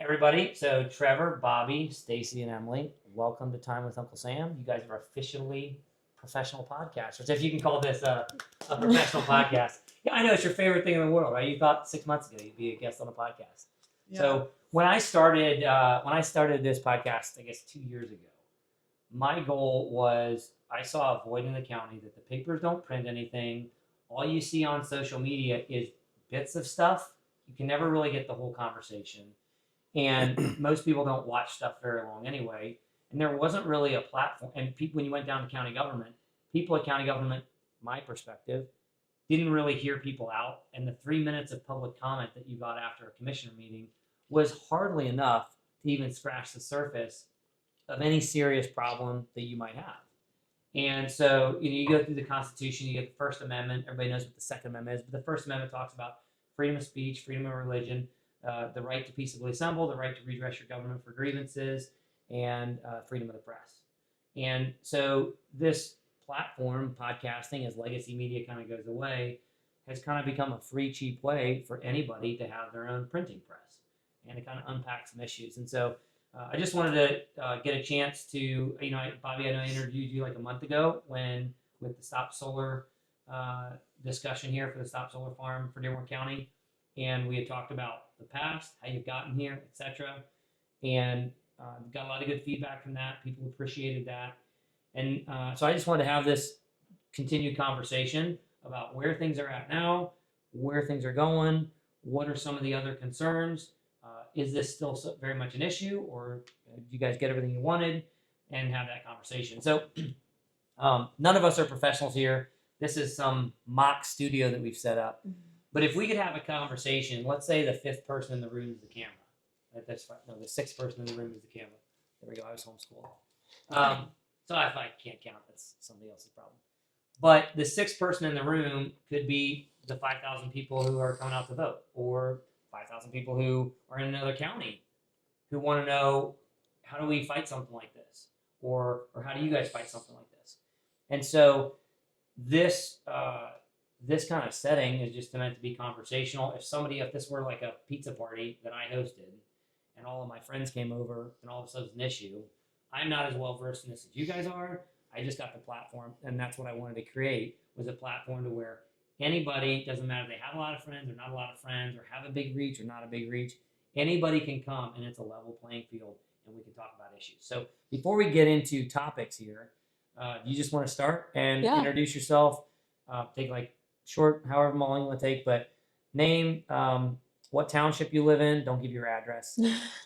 everybody. So Trevor, Bobby, Stacy, and Emily, welcome to Time with Uncle Sam. You guys are officially professional podcasters, if you can call this a professional podcast. Yeah, I know it's your favorite thing in the world, right? You thought 6 months ago you'd be a guest on a podcast. Yeah. So when I started this podcast, I guess 2 years ago, my goal was I saw a void in the county that the papers don't print anything. All you see on social media is bits of stuff. You can never really get the whole conversation. And most people don't watch stuff very long anyway. And there wasn't really a platform. And people, when you went down to county government, people at county government, my perspective, didn't really hear people out. And the 3 minutes of public comment that you got after a commissioner meeting was hardly enough to even scratch the surface of any serious problem that you might have. And so you go through the Constitution, you get the First Amendment. Everybody knows what the Second Amendment is, but the First Amendment talks about freedom of speech, freedom of religion, the right to peaceably assemble, the right to redress your government for grievances, and freedom of the press. And so this platform, podcasting, as legacy media kind of goes away, has kind of become a free, cheap way for anybody to have their own printing press and to kind of unpack some issues. And so I just wanted to get a chance to, Bobby, I know I interviewed you like a month ago with the Stop Solar discussion here for the Stop Solar Farm for Dearborn County. And we had talked about the past, how you've gotten here, etc. And got a lot of good feedback from that. People appreciated that. And so I just wanted to have this continued conversation about where things are at now, where things are going, what are some of the other concerns. Is this still very much an issue, or do you guys get everything you wanted, and have that conversation? So none of us are professionals here. This is some mock studio that we've set up. But if we could have a conversation, let's say the fifth person in the room is the camera. The sixth person in the room is the camera. There we go. I was homeschooled. So if I can't count, that's somebody else's problem. But the sixth person in the room could be the 5,000 people who are coming out to vote, or 5,000 people who are in another county who want to know, how do we fight something like this? Or how do you guys fight something like this? And so this kind of setting is just meant to be conversational. If this were like a pizza party that I hosted and all of my friends came over and all of a sudden it's an issue, I'm not as well versed in this as you guys are. I just got the platform, and that's what I wanted to create, was a platform to where anybody, doesn't matter if they have a lot of friends or not a lot of friends, or have a big reach or not a big reach, anybody can come, and it's a level playing field, and we can talk about issues. So before we get into topics here, you just want to start and introduce yourself. Take like short, however long you want to take, but name, what township you live in, don't give your address,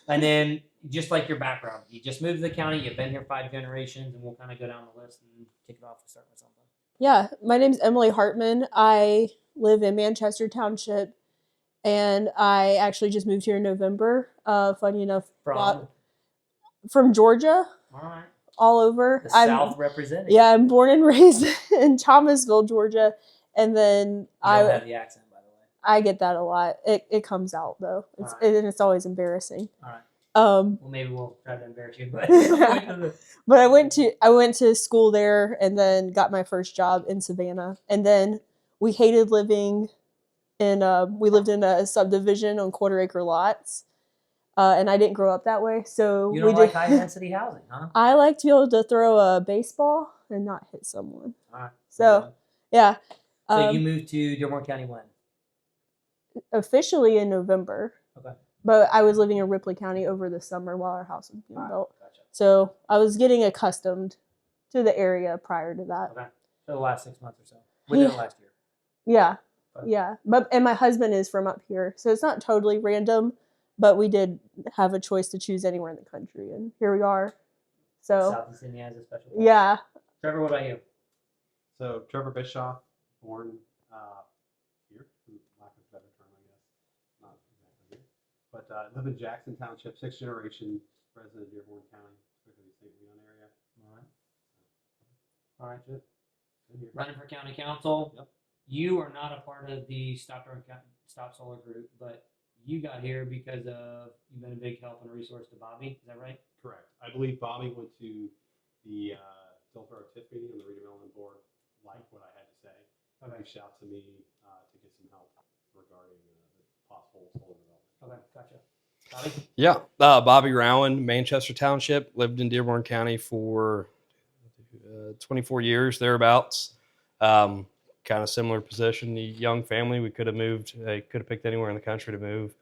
and then just like your background. You just moved to the county, you've been here 5 generations, and we'll kind of go down the list and kick it off and start with something. Yeah, my name's Emily Hartman. I live in Manchester Township, and I actually just moved here in November. Funny enough, from Georgia. All right. All over. The South representing. Yeah, I'm born and raised in Thomasville, Georgia, and then I don't have the accent, by the way. I get that a lot. It comes out though, and it's always embarrassing. All right. Well, maybe we'll try to embarrass you, but but I went to school there, and then got my first job in Savannah, and then we hated living in. We lived in a subdivision on quarter-acre lots, and I didn't grow up that way, so you don't like high-density housing, huh? I like to be able to throw a baseball and not hit someone. All right. So yeah. So you moved to Dearborn County when? Officially in November. Okay. But I was living in Ripley County over the summer while our house was being built. Gotcha. So I was getting accustomed to the area prior to that. Okay. For the last 6 months or so. Within the last year. Yeah. Okay. Yeah. And my husband is from up here. So it's not totally random, but we did have a choice to choose anywhere in the country. And here we are. So Southeast Indiana has a special place. Yeah. Trevor, what about you? So Trevor Bischoff, born here, lack of a better term, I guess. Not exactly here. But live in Jackson Township, 6th generation resident of Dearborn County, particularly the St. Leon area. All right, good. Running for county council. Yep. You are not a part of the Stop Solar group, but you got here because you've been a big help and a resource to Bobby. Is that right? Correct. I believe Bobby went to the Dillsboro TIF meeting on the redevelopment board, liked what I had to say. Okay. Reached out to me to get some help regarding the possible solar development. Okay, gotcha. Bobby? Yeah, Bobby Rowan, Manchester Township, lived in Dearborn County for 24 years, thereabouts. Kind of similar position, the young family. We could have moved, could have picked anywhere in the country to move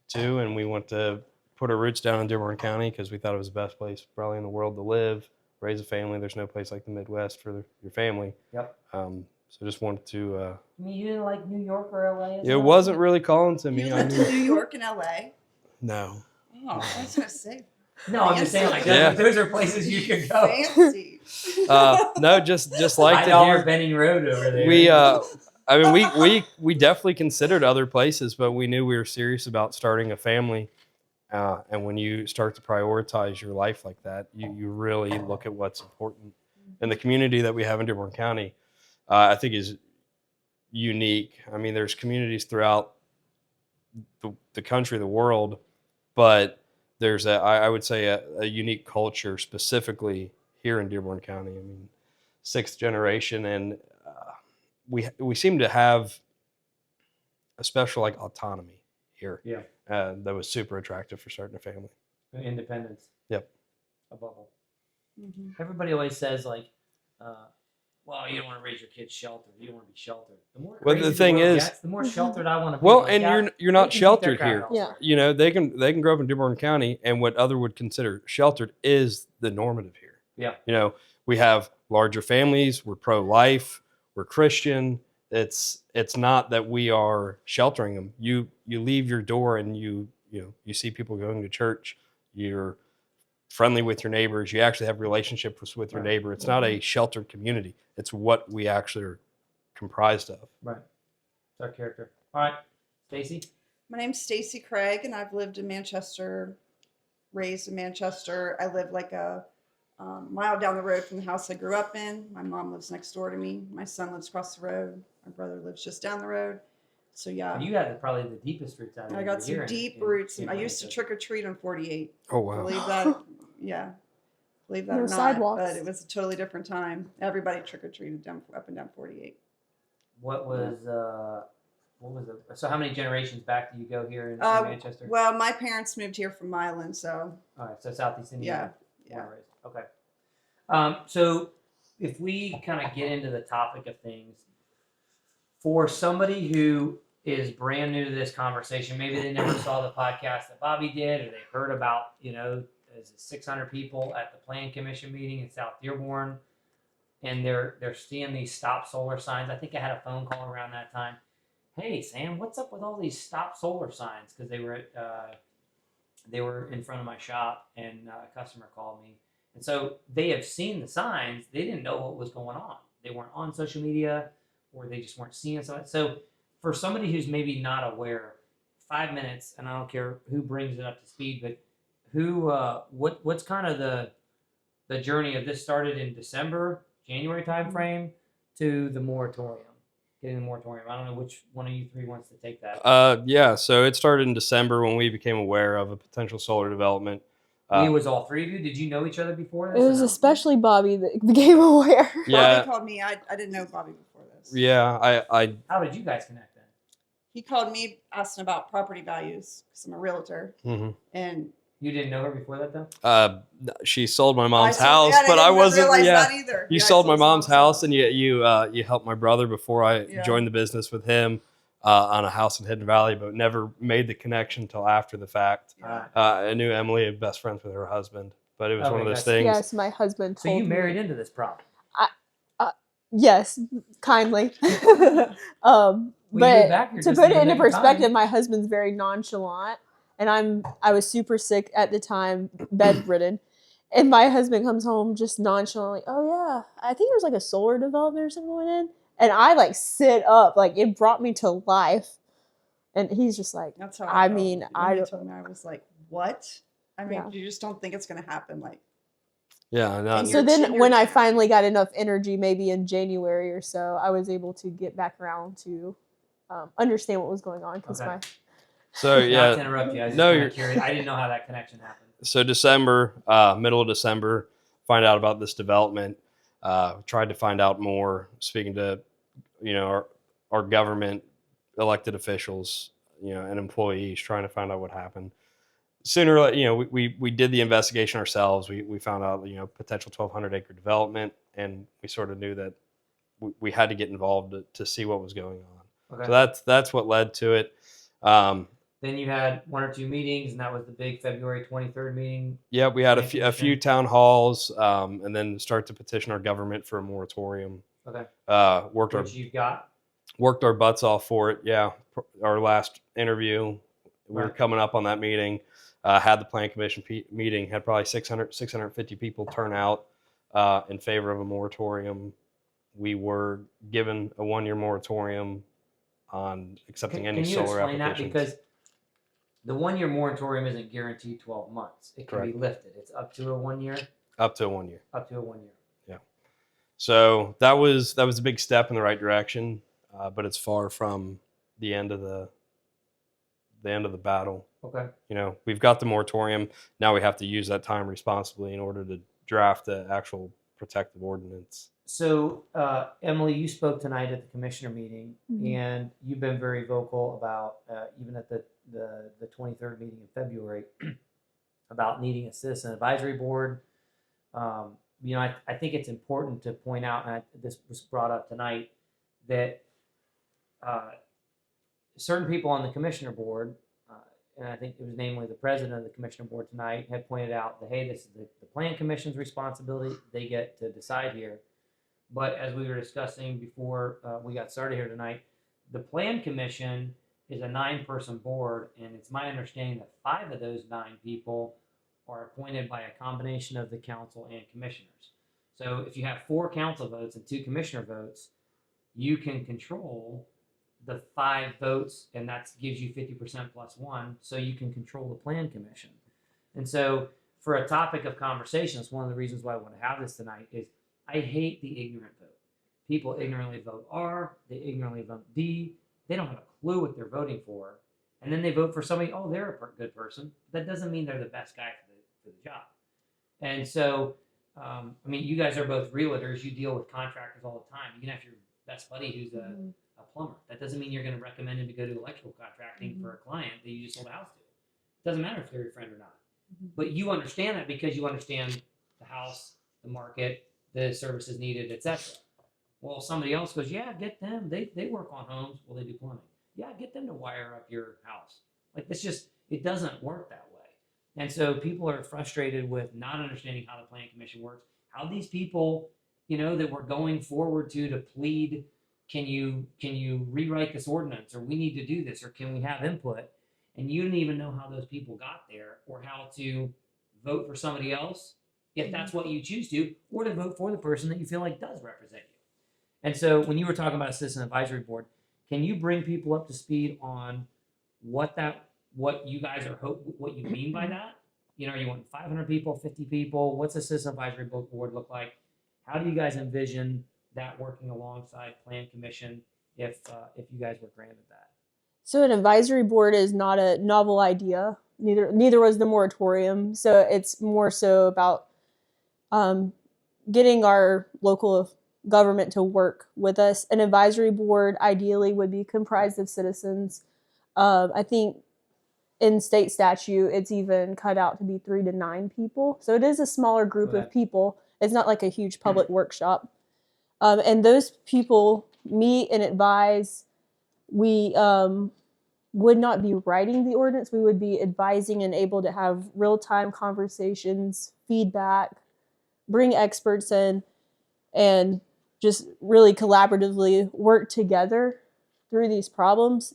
to, and we went to put our roots down in Dearborn County because we thought it was the best place probably in the world to live, raise a family. There's no place like the Midwest for your family. Yep. So just wanted to. I mean, you didn't like New York or LA? It wasn't really calling to me. You I lived in knew. New York and LA? No. Oh, I was gonna say No, I'm just saying, like, Yeah. those are places you could go. fancy. No, just liked it $5 here. Benning Road over there. I mean, we definitely considered other places, but we knew we were serious about starting a family. And when you start to prioritize your life like that, you really look at what's important. And the community that we have in Dearborn County, I think is unique. I mean, there's communities throughout the country, the world, but there's I would say a unique culture specifically here in Dearborn County. I mean, 6th generation, and we seem to have a special like autonomy here. Yeah. That was super attractive for starting a family. Independence. Yep. A bubble. Mhm. Everybody always says, like, well, you don't want to raise your kids sheltered. You don't want to be sheltered. The more Well, the crazy thing world is- gets, the more sheltered I want to be. Well, Like, and God, you're not they can keep their sheltered crap here. elsewhere. You know, they can grow up in Dearborn County, and what other would consider sheltered is the normative here. Yeah. You know, we have larger families. We're pro-life. We're Christian. It's not that we are sheltering them. You leave your door and you see people going to church. You're friendly with your neighbors. You actually have relationships with your Right. neighbor. It's not a sheltered community. It's what we actually are comprised of. Right. It's our character. All right. Stacy? My name's Stacy Craig, and I've lived in Manchester, raised in Manchester. I live like a mile down the road from the house I grew up in. My mom lives next door to me. My son lives across the road. My brother lives just down the road. So yeah, You had probably the deepest roots out of I got some here in- deep in- roots. in I used to Manchester. trick or treat on 48. Oh wow. Believe that? Yeah. Believe that No or not. sidewalks. But it was a totally different time. Everybody trick or treated up and down 48. What was it? So how many generations back do you go here in Manchester? Well, my parents moved here from Milan, so All right, so Southeast Indiana. yeah. Born and raised. Okay. So if we kind of get into the topic of things, for somebody who is brand new to this conversation, maybe they never saw the podcast that Bobby did, or they heard about, there's 600 people at the Plan Commission meeting in South Dearborn, and they're seeing these stop solar signs. I think I had a phone call around that time. Hey Sam, what's up with all these stop solar signs? Because they were in front of my shop, and a customer called me. And so they have seen the signs. They didn't know what was going on. They weren't on social media, or they just weren't seeing something. So for somebody who's maybe not aware, 5 minutes, and I don't care who brings it up to speed, but what's kind of the journey of this started in December, January timeframe to the moratorium, getting the moratorium. I don't know which one of you three wants to take that. Yeah, so it started in December when we became aware of a potential solar development. It was all three of you. Did you know each other before this? It or was no? especially Bobby that became aware. Yeah. Bobby called me. I didn't know Bobby before this. Yeah, I How did you guys connect then? He called me asking about property values because I'm a realtor. mhm. And You didn't know her before that though? She sold my mom's I told- house, yeah, but I didn't wasn't. realize Yeah, that either. you Yeah, I sold my sold mom's someone's house, and you helped my brother before I Yeah. joined the business with him on a house in Hidden Valley, but never made the connection until after the fact. Yeah. I knew Emily, best friends with her husband, but it was one Okay, of those gotcha. things. Yes, my husband So told you me. married into this problem. Yes, kindly. Well, you but moved back here to just put in it the into nick of time. perspective, my husband's very nonchalant, and I was super sick at the time, bedridden, and my husband comes home just nonchalantly. Oh yeah, I think there's like a solar development or something going in, and I like sit up, like it brought me to life, and he's just like, That's how I felt. mean, When I you don't- told me, I was like, what? I mean, Yeah. you just don't think it's going to happen. Like, Yeah, no, And So You're then you're when I too. finally got enough energy, maybe in January or so, I was able to get back around to understand what was going on because Okay. my so Not to yeah, interrupt you. I was just No, kinda you're- curious. I didn't know how that connection happened. so December, middle of December, find out about this development. Tried to find out more, speaking to, our government elected officials, and employees, trying to find out what happened. sooner, we did the investigation ourselves. We found out, potential 1,200 acre development, and we sort of knew that we had to get involved to see what was going on. Okay. So that's what led to it. Then you had 1 or 2 meetings, and that was the big February 23rd meeting. Yeah, we had a Planning few Commission. town halls, and then start to petition our government for a moratorium. Okay. Worked Which you've got. our butts off for it. Yeah, our last interview, we were Right. coming up on that meeting. Had the plan commission meeting. Had probably 650 people turn out in favor of a moratorium. We were given a 1-year moratorium on accepting any Can you solar explain that? applications. Because the 1-year moratorium isn't guaranteed 12 months. It can be Correct. lifted. It's up to a 1 year. Up to 1 year. Up to a 1 year. So that was a big step in the right direction, but it's far from the end of the battle. Okay. We've got the moratorium. Now we have to use that time responsibly in order to draft the actual protective ordinance. So, Emily, you spoke tonight at the commissioner meeting, Mhm. and you've been very vocal about, even at the 23rd meeting in February, about needing a citizen advisory board. I think it's important to point out, and this was brought up tonight, that certain people on the commissioner board, and I think it was namely the president of the commissioner board tonight, had pointed out that, hey, this is the plan commission's responsibility. They get to decide here. But as we were discussing before we got started here tonight, the plan commission is a 9-person board, and it's my understanding that 5 of those 9 people are appointed by a combination of the council and commissioners. So if you have 4 council votes and 2 commissioner votes, you can control the 5 votes, and that gives you 50% plus 1, so you can control the plan commission. And so for a topic of conversation, it's one of the reasons why I want to have this tonight, is I hate the ignorant vote. People ignorantly vote R, they ignorantly vote D, they don't have a clue what they're voting for, and then they vote for somebody, oh, they're a good person. That doesn't mean they're the best guy for the job. And so, you guys are both realtors, you deal with contractors all the time. You can have your best buddy who's a plumber. That doesn't mean you're going to recommend him to go to electrical contracting for a client that you just sold a house to. It doesn't matter if they're your friend or not. But you understand that because you understand the house, the market, the services needed, etc. Well, somebody else goes, yeah, get them. They work on homes. Well, they do plumbing. Yeah, get them to wire up your house. It doesn't work that way. And so people are frustrated with not understanding how the planning commission works, how these people, that we're going forward to plead, can you rewrite this ordinance, or we need to do this, or can we have input? And you didn't even know how those people got there, or how to vote for somebody else, if that's what you choose to, or to vote for the person that you feel like does represent you. And so when you were talking about a citizen advisory board, can you bring people up to speed on what you guys are what you mean by that? Are you wanting 500 people, 50 people? What's a citizen advisory board look like? How do you guys envision that working alongside plan commission if you guys were granted that? So an advisory board is not a novel idea. Neither was the moratorium. So it's more so about getting our local government to work with us. An advisory board ideally would be comprised of citizens. I think in state statute, it's even cut out to be 3 to 9 people. So it is a smaller group Okay. of people. It's not like a huge public workshop. And those people meet and advise. We would not be writing the ordinance. We would be advising and able to have real-time conversations, feedback, bring experts in, and just really collaboratively work together through these problems.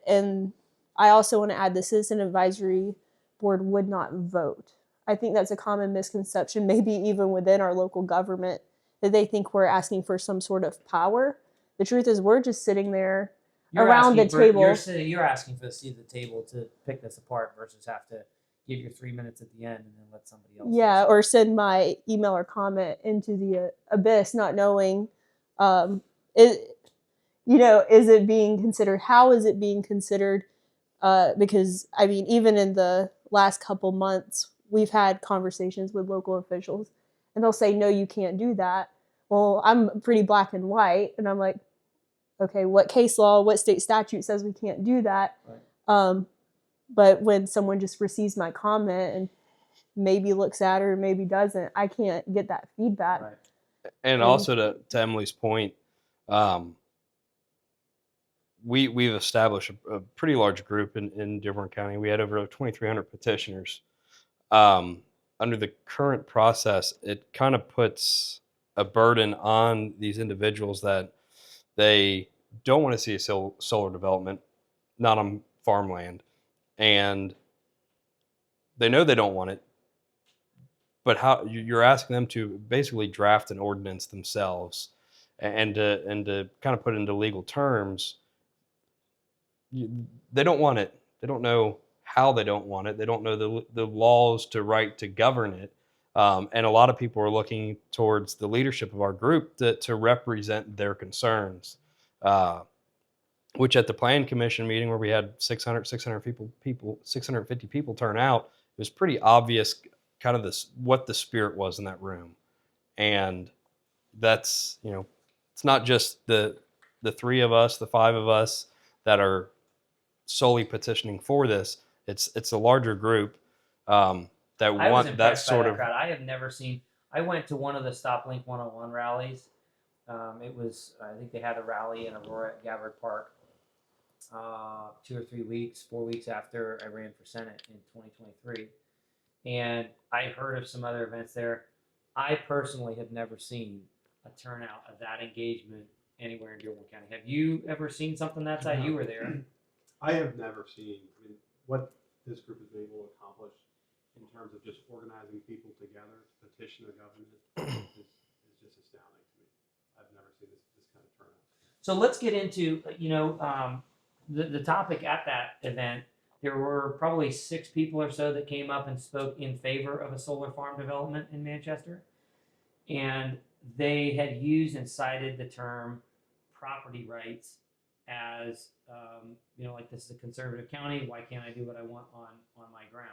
And I also want to add, the citizen advisory board would not vote. I think that's a common misconception, maybe even within our local government, that they think we're asking for some sort of power. The truth is, we're just sitting there around the table. You're asking for the seat at the table to pick this apart versus have to give your 3 minutes at the end and then let somebody else. Yeah, or send my email or comment into the abyss, not knowing, is it being considered? How is it being considered? Because even in the last couple months, we've had conversations with local officials, and they'll say, "No, you can't do that." Well, I'm pretty black and white, and I'm like, okay, what case law, what state statute says we can't do that? Right. But when someone just receives my comment and maybe looks at it or maybe doesn't, I can't get that feedback. Right. And also to Emily's point, we've established a pretty large group in Dearborn County. We had over 2,300 petitioners. Under the current process, it kind of puts a burden on these individuals that they don't want to see a solar development, not on farmland, and they know they don't want it. But how you're asking them to basically draft an ordinance themselves, and to kind of put it into legal terms. They don't want it. They don't know how they don't want it. They don't know the laws to govern it. And a lot of people are looking towards the leadership of our group to represent their concerns. Which at the Plan Commission meeting where we had 650 people turn out, it was pretty obvious kind of what the spirit was in that room. And that's, it's not just the three of us, the five of us that are solely petitioning for this. It's a larger group that I was want that impressed by sort that of. crowd. I have never seen. I went to one of the Stop Link 101 rallies. It was, I think they had a rally in Aurora at Gabbard Park 2 or 3 weeks, 4 weeks after I ran for Senate in 2023. And I heard of some other events there. I personally have never seen a turnout of that engagement anywhere in Dearborn County. Have you ever seen something that size? You were there. I have never seen, what this group has been able to accomplish in terms of just organizing people together to petition the government is just astounding to me. I've never seen this kind of turnout. So let's get into, the topic at that event. There were probably 6 people or so that came up and spoke in favor of a solar farm development in Manchester. And they had used and cited the term property rights as, like this is a conservative county. Why can't I do what I want on my ground?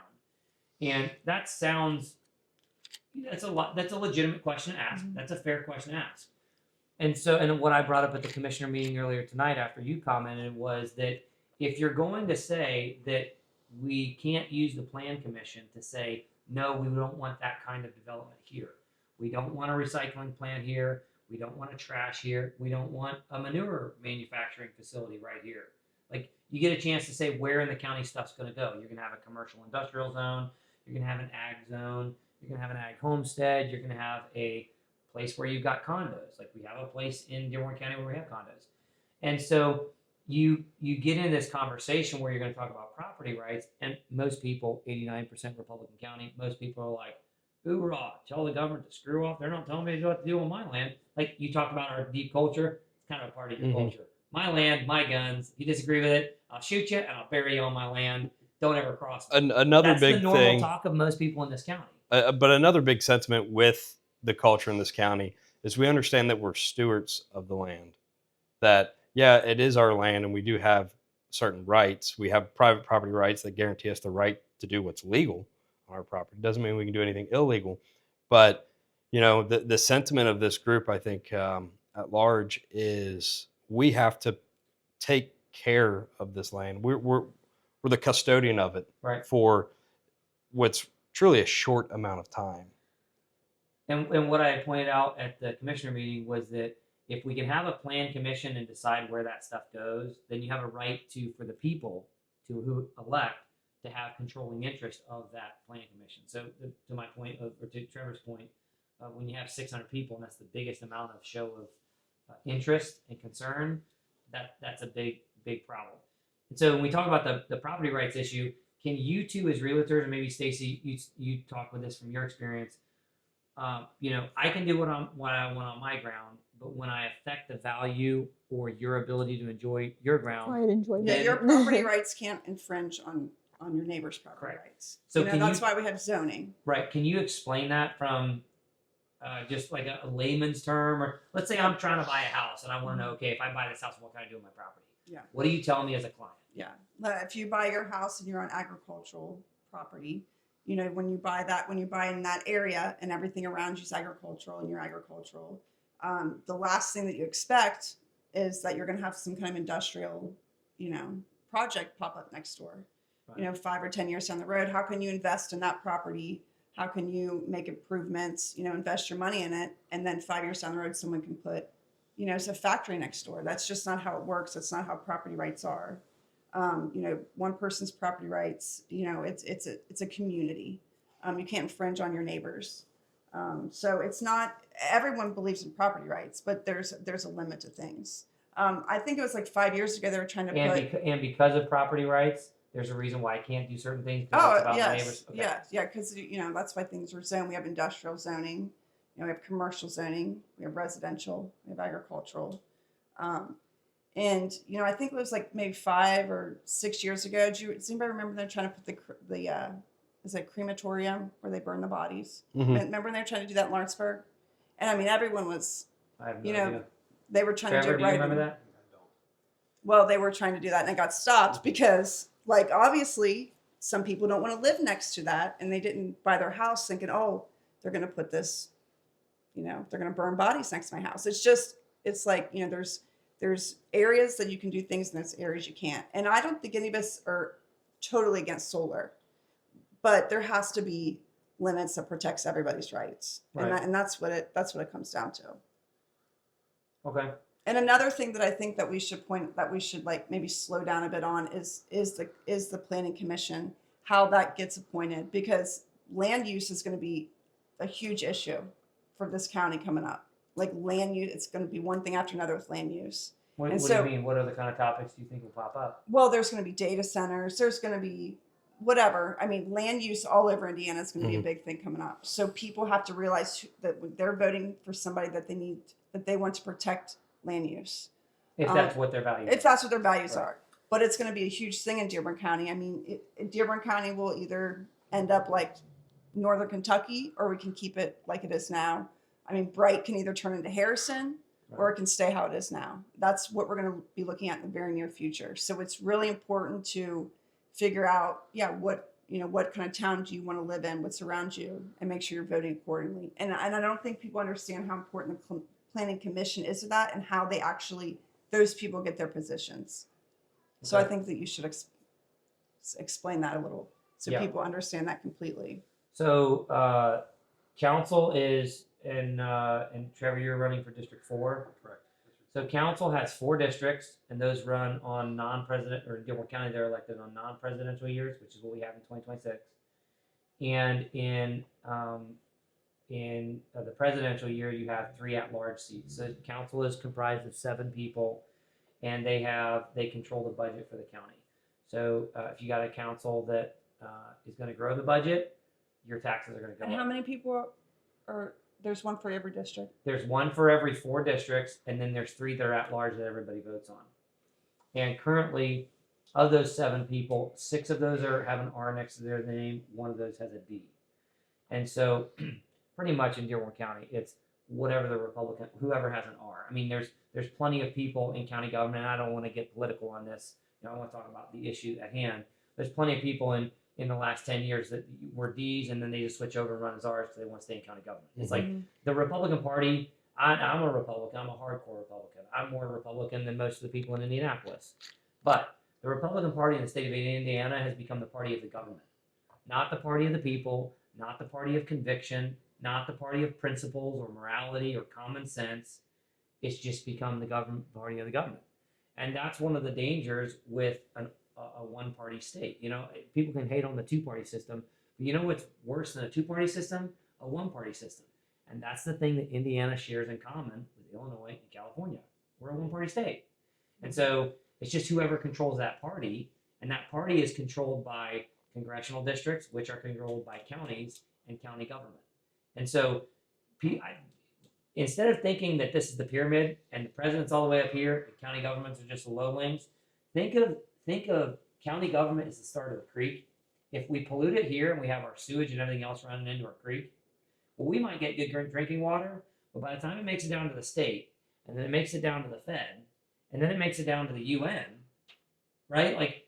And that sounds, that's a legitimate question to ask. Mhm. That's a fair question to ask. And what I brought up at the commissioner meeting earlier tonight after you commented was that if you're going to say that we can't use the Plan Commission to say, no, we don't want that kind of development here. We don't want a recycling plant here. We don't want a trash here. We don't want a manure manufacturing facility right here. Like, you get a chance to say where in the county stuff's going to go. You're going to have a commercial industrial zone. You're going to have an ag zone. You're going to have an ag homestead. You're going to have a place where you've got condos. Like, we have a place in Dearborn County where we have condos. And so you get into this conversation where you're going to talk about property rights, and most people, 89% Republican County, most people are like, hoorah, tell the government to screw off. They're not telling me what to do on my land. Like, you talked about our deep culture. It's kind of a part of your Mhm. culture. My land, my guns. If you disagree with it, I'll shoot you and I'll bury you on my land. Don't ever cross me. Another That's big the normal thing, talk of most people in this county. but another big sentiment with the culture in this county is we understand that we're stewards of the land. That, yeah, it is our land and we do have certain rights. We have private property rights that guarantee us the right to do what's legal on our property. Doesn't mean we can do anything illegal. But, the sentiment of this group, I think, at large is we have to take care of this land. We're the custodian of it, Right. for what's truly a short amount of time. And what I pointed out at the commissioner meeting was that if we can have a Plan Commission and decide where that stuff goes, then you have a right for the people who elect to have controlling interest of that Plan Commission. So to my point, or to Trevor's point, when you have 600 people and that's the biggest amount of show of interest and concern, that's a big problem. And so when we talk about the property rights issue, can you two as realtors, and maybe Stacy, you talk with this from your experience, I can do what I want on my ground, but when I affect the value or your ability to enjoy your ground, Quiet enjoyment. Yeah, your property rights can't infringe on your neighbor's property Correct. rights. So That's why we have zoning. right? Can you explain that from just like a layman's term? Or let's say I'm trying to buy a house and I want to know, okay, if I buy this house, what can I do with my property? Yeah. What do you tell me as a client? Yeah. If you buy your house and you're on agricultural property, when you buy in that area and everything around you is agricultural and you're agricultural, the last thing that you expect is that you're going to have some kind of industrial, project pop up next door. you know, 5 or 10 years down the road, how can you invest in that property? How can you make improvements, you know, invest your money in it? And then 5 years down the road, someone can put, you know, it's a factory next door. That's just not how it works. That's not how property rights are. You know, one person's property rights, you know, it's a community. You can't infringe on your neighbors. So it's not, everyone believes in property rights, but there's a limit to things. I think it was like 5 years ago, they were trying to put. And because of property rights, there's a reason why I can't do certain things. 'Cause it's about my neighbors. Okay. Yeah, because you know that's why things are zoned. We have industrial zoning, you know, we have commercial zoning, we have residential, we have agricultural, and you know I think it was like maybe 5 or 6 years ago. Does anybody remember them trying to put the is it crematorium where they burn the bodies? Remember when they were trying to do that in Lawrenceburg? And I mean everyone was, I have no you know, idea. they were trying to Trevor, do do it you right. remember that? I don't. Well, they were trying to do that and it got stopped because, like, obviously some people don't want to live next to that and they didn't buy their house thinking, oh, they're going to put this, you know, they're going to burn bodies next to my house. It's just, it's like, you know, there's areas that you can do things and there's areas you can't. And I don't think any of us are totally against solar, but there has to be limits that protects everybody's rights. Right. And that's what it comes down to. Okay. And another thing that I think that we should like maybe slow down a bit on is the planning commission, how that gets appointed, because land use is going to be a huge issue for this county coming up. Like land use, it's going to be one thing after another with land use. What And do so- you mean? What other kind of topics do you think will pop up? Well, there's going to be data centers. There's going to be whatever. I mean, land use all over Indiana is going to be a big thing coming up. So people have to realize that when they're voting for somebody that they want to protect land use. If that's what their value is. If that's what their values Right. are. But it's going to be a huge thing in Dearborn County. I mean, Dearborn County will either end up like Northern Kentucky or we can keep it like it is now. I mean, Bright can either turn into Harrison or it can stay how it is now. That's what we're going to be looking at in the very near future. So it's really important to figure out, what kind of town do you want to live in, what's around you, and make sure you're voting accordingly. And I don't think people understand how important the planning commission is to that and how those people get their positions. So I Okay. think that you should explain that a little so Yeah. people understand that completely. So council is and Trevor, you're running for District 4. Correct. So council has 4 districts, and those run on non-president, or in Dearborn County, they're elected on non-presidential years, which is what we have in 2026. And in the presidential year, you have 3 at-large seats. So council is comprised of 7 people, and they control the budget for the county. So if you got a council that is going to grow the budget, your taxes are going to go And up. how many people are there's one for every district? There's 1 for every 4 districts, and then there's 3 that are at large that everybody votes on. And currently, of those 7 people, 6 of those have an R next to their name. 1 of those has a D. And so, pretty much in Dearborn County, it's whatever the Republican, whoever has an R. I mean, there's plenty of people in county government. And I don't want to get political on this. I want to talk about the issue at hand. There's plenty of people in the last 10 years that were D's, and then they just switch over and run as R's because they want to stay in county government. It's like the Republican Party. I'm a Republican. I'm a hardcore Republican. I'm more Republican than most of the people in Indianapolis. But the Republican Party in the state of Indiana has become the party of the government, not the party of the people, not the party of conviction, not the party of principles or morality or common sense. It's just become the party of the government. And that's one of the dangers with a one-party state. You know, people can hate on the 2-party system, but you know what's worse than a 2-party system? A 1-party system. And that's the thing that Indiana shares in common with Illinois and California. We're a 1-party state. And so it's just whoever controls that party, and that party is controlled by congressional districts, which are controlled by counties and county government. And so instead of thinking that this is the pyramid and the president's all the way up here and county governments are just the lowlings, think of county government as the start of a creek. If we pollute it here and we have our sewage and everything else running into our creek, well, we might get good drinking water, but by the time it makes it down to the state, and then it makes it down to the Fed, and then it makes it down to the UN, right? Like,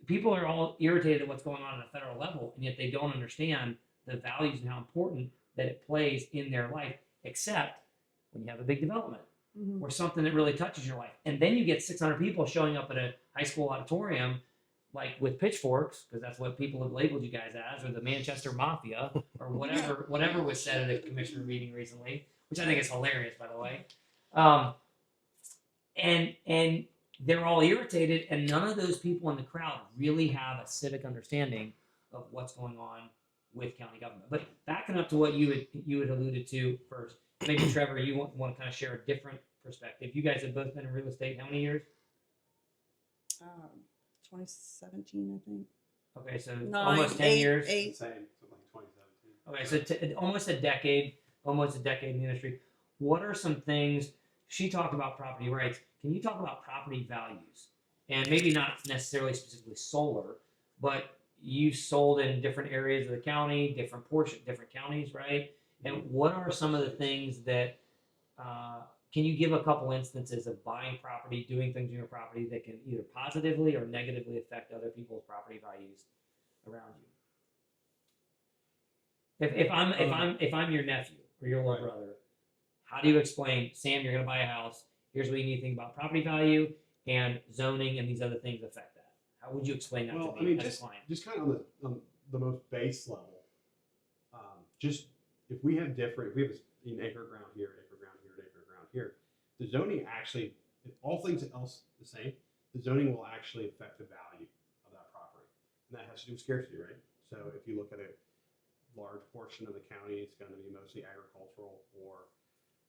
people are all irritated at what's going on at a federal level, and yet they don't understand the values and how important that it plays in their life, except when you have a big development or something that really touches your life. And then you get 600 people showing up at a high school auditorium like with pitchforks, because that's what people have labeled you guys as, or the Manchester Mafia, or whatever was said at a commissioner meeting recently, which I think is hilarious, by the way. And they're all irritated, and none of those people in the crowd really have a civic understanding of what's going on with county government. But backing up to what you had alluded to first, maybe Trevor, you want to kind of share a different perspective. You guys have both been in real estate how many years? 2017, I think. Okay, so 9, almost 10 8, years. 8. Same, something like 2017. Okay, so almost a decade in the industry. What are some things? She talked about property rights. Can you talk about property values? And maybe not necessarily specifically solar, but you sold in different areas of the county, different counties, right? And what are some of the things that? Can you give a couple instances of buying property, doing things in your property that can either positively or negatively affect other people's property values around you? If I'm your nephew or your little brother, how do you explain, Sam, you're going to buy a house. Here's what you need to think about property value and zoning and these other things affect that. How would you explain that Well, to I me mean, as just a client? just kind of on the most base level. Just if we have an acre of ground here, an acre of ground here, an acre of ground here, the zoning actually, if all things else the same, the zoning will actually affect the value of that property, and that has to do with scarcity, right? So if you look at a large portion of the county, it's going to be mostly agricultural or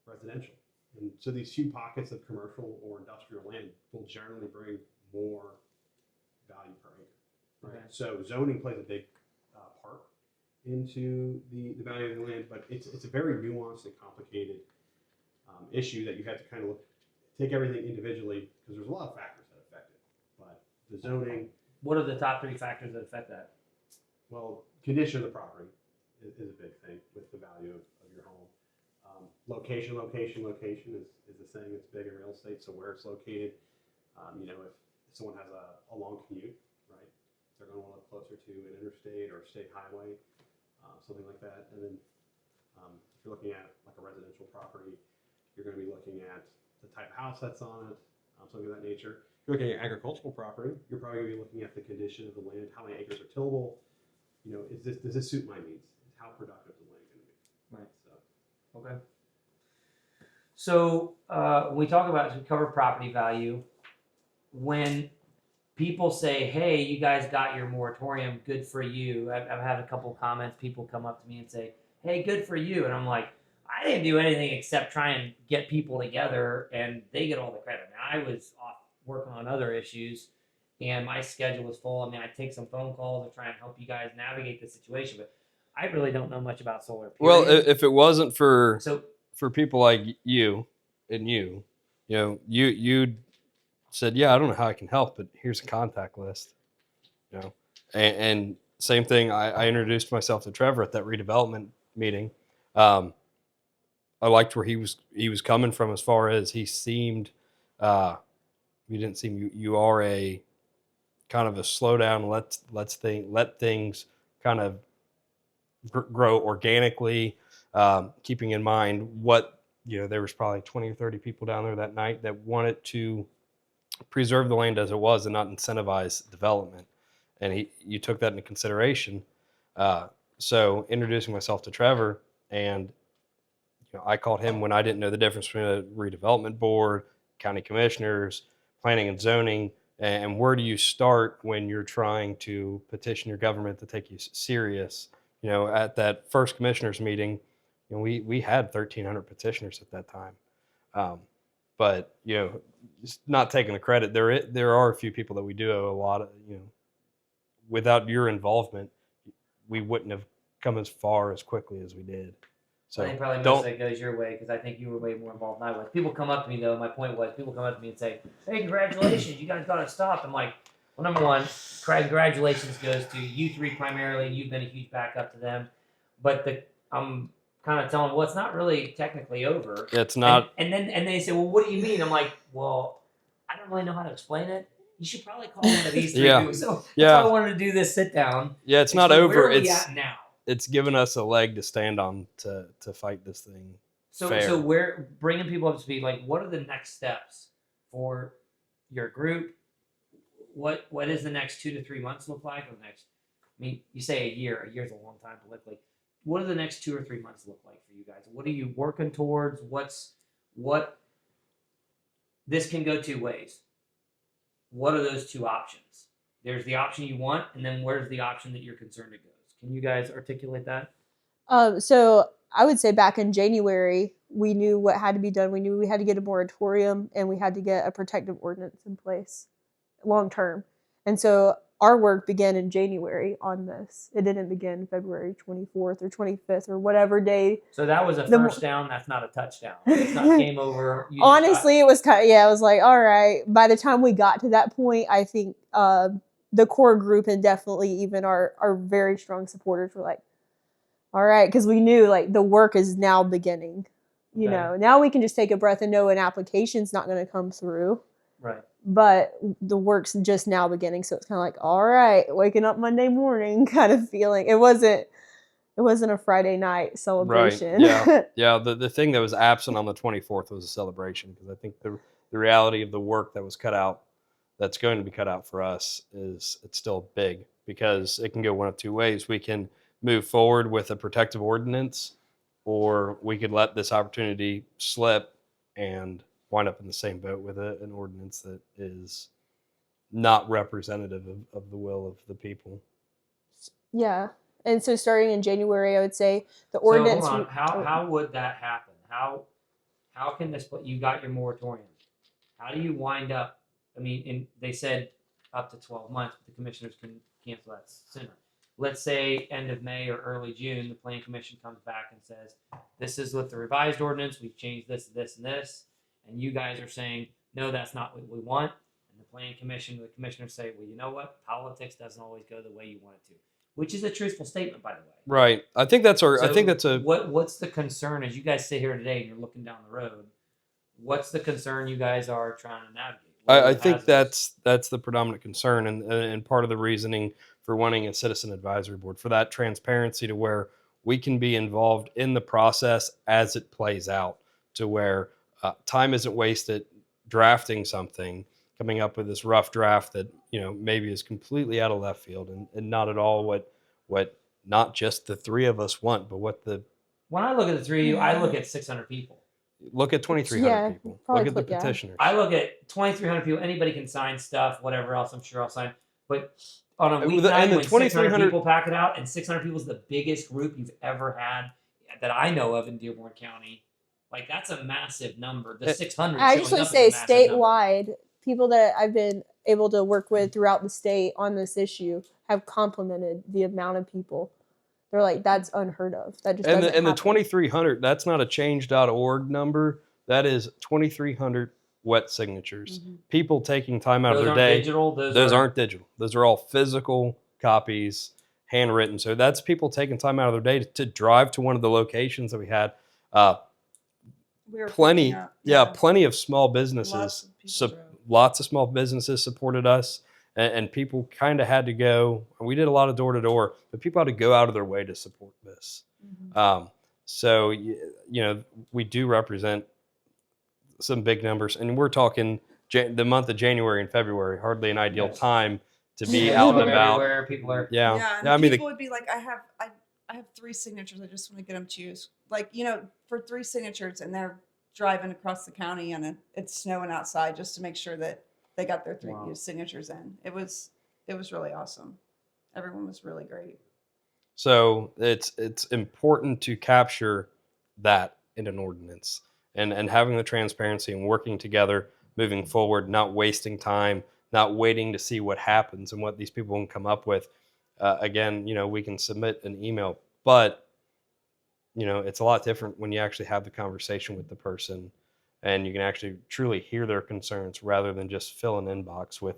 residential. And so these few pockets of commercial or industrial land will generally bring more value per acre, right? Okay. So zoning plays a big part into the value of the land, but it's a very nuanced and complicated issue that you have to kind of take everything individually because there's a lot of factors that affect it. But the zoning, What are the top 3 factors that affect that? well, condition of the property is a big thing with the value of your home. Location is the saying that's big in real estate. So where it's located, if someone has a long commute, right, they're going to want to live closer to an interstate or state highway, something like that. And then if you're looking at like a residential property, you're going to be looking at the type of house that's on it, something of that nature. If you're looking at agricultural property, you're probably going to be looking at the condition of the land, how many acres are tillable. Does this suit my needs? How productive is the land going to be? Right. So. Okay. So when we talk about, we cover property value. When people say, "Hey, you guys got your moratorium, good for you," I've had a couple of comments. People come up to me and say, "Hey, good for you," and I'm like, I didn't do anything except try and get people together, and they get all the credit. Now, I was off working on other issues, and my schedule was full. I mean, I take some phone calls to try and help you guys navigate the situation, but I really don't know much about solar. Well, Period. if it wasn't for So people like you and you said, yeah, I don't know how I can help, but here's a contact list, and same thing. I introduced myself to Trevor at that redevelopment meeting. I liked where he was coming from as far as he seemed. You didn't seem you are a kind of a slow down. Let things kind of grow organically, keeping in mind what there was probably 20 or 30 people down there that night that wanted to preserve the land as it was and not incentivize development, and you took that into consideration. So introducing myself to Trevor, and I called him when I didn't know the difference between a redevelopment board, county commissioners, planning and zoning, and where do you start when you're trying to petition your government to take you serious. At that first commissioners meeting, we had 1,300 petitioners at that time. But just not taking the credit, there are a few people that we do owe a lot of. Without your involvement, we wouldn't have come as far as quickly as we did. So I think probably most of it goes your way because I think you were way more involved than I was. People come up to me though. My point was, people come up to me and say, "Hey, congratulations, you guys got it stopped." I'm like, well, number one, congratulations goes to you 3 primarily. You've been a huge backup to them, but I'm kind of telling them, well, it's not really technically over. it's not. And then they say, well, what do you mean? I'm like, well, I don't really know how to explain it. You should probably call one of these 3 Yeah. people. So that's Yeah. why I wanted to do this sit down. Yeah, it's not Explain, over. Where are we at now? It's given us a leg to stand on to fight this thing. So fair. so we're bringing people up to speed. Like, what are the next steps for your group? what does the next 2 to 3 months look like? Or the next, I mean, you say a year. A year's a long time politically. What do the next 2 or 3 months look like for you guys? What are you working towards? What? This can go two ways. What are those two options? There's the option you want, and then where's the option that you're concerned it goes? Can you guys articulate that? So I would say back in January, we knew what had to be done. We knew we had to get a moratorium and we had to get a protective ordinance in place long term. And so our work began in January on this. It didn't begin February 24th or 25th or whatever day. So that was a The- first down. That's not a touchdown. It's not game over. You just Honestly, it was kind of, I was like, all right. By the time we got to that point, I think the core group and definitely even our very strong supporters were like, all right, because we knew like the work is now beginning. You Okay. know, now we can just take a breath and know an application's not going to come through, right. but the work's just now beginning. So it's kind of like, all right, waking up Monday morning kind of feeling. It wasn't a Friday night celebration. Yeah. Yeah, the thing that was absent on the 24th was a celebration, because I think the reality of the work that was cut out, that's going to be cut out for us, is it's still big, because it can go one of two ways. We can move forward with a protective ordinance, or we could let this opportunity slip and wind up in the same boat with an ordinance that is not representative of the will of the people. Yeah. And so starting in January, I would say the So ordinance. hold on. How would that happen? How can this? You got your moratorium. How do you wind up? I mean, they said up to 12 months, but the commissioners can cancel that sooner. Let's say end of May or early June, the Planning Commission comes back and says, this is with the revised ordinance, we've changed this, this, and this, and you guys are saying, no, that's not what we want. And the Planning Commission, the commissioners say, well, you know what? Politics doesn't always go the way you want it to, which is a truthful statement, by the way. Right. I think that's So what's the concern as you guys sit here today and you're looking down the road? What's the concern you guys are trying to navigate? What are I the think hazards? that's the predominant concern, and part of the reasoning for wanting a citizen advisory board, for that transparency, to where we can be involved in the process as it plays out, to where time isn't wasted drafting something, coming up with this rough draft that maybe is completely out of left field and not at all what not just the three of us want, but what the When I look at the three of you, I look at 600 people. look at 2,300 Yeah, people. probably Look at the put- yeah. petitioners. I look at 2,300 people. Anybody can sign stuff, whatever else. I'm sure I'll sign. But on a And the weeknight, when 600 2,300 people pack it out, and 600 people is the biggest group you've ever had that I know of in Dearborn County, like that's a massive number. The 600. I just showing want up to is say a massive number. statewide, people that I've been able to work with throughout the state on this issue have complimented the amount of people. They're like, that's unheard of. That just And doesn't the happen. 2,300, that's not a change.org number. That is 2,300 wet signatures. Mhm. People taking time out Those of their aren't day. digital. Those aren't digital. Those are all physical copies, handwritten. So that's people taking time out of their day to drive to one of the locations that we had. We were Plenty, picking up, plenty of small Lots businesses. of people drove. Lots of small businesses supported us, and people kind of had to go. We did a lot of door to door, but people had to go out of their way to support this. Mhm. So we do represent some big numbers, and we're talking the month of January and February, hardly an ideal Yes. time to be Yeah. out and People about. everywhere. People are. Yeah, and I mean, people would be like, I have 3 signatures. I just want to get them to you. Like, for 3 signatures, and they're driving across the county, and it's snowing outside just to make sure that they got their 3 Wow. signatures in. It was really awesome. Everyone was really great. So it's important to capture that in an ordinance, and having the transparency and working together, moving forward, not wasting time, not waiting to see what happens and what these people can come up with. Again, we can submit an email, but it's a lot different when you actually have the conversation with the person and you can actually truly hear their concerns rather than just fill an inbox with,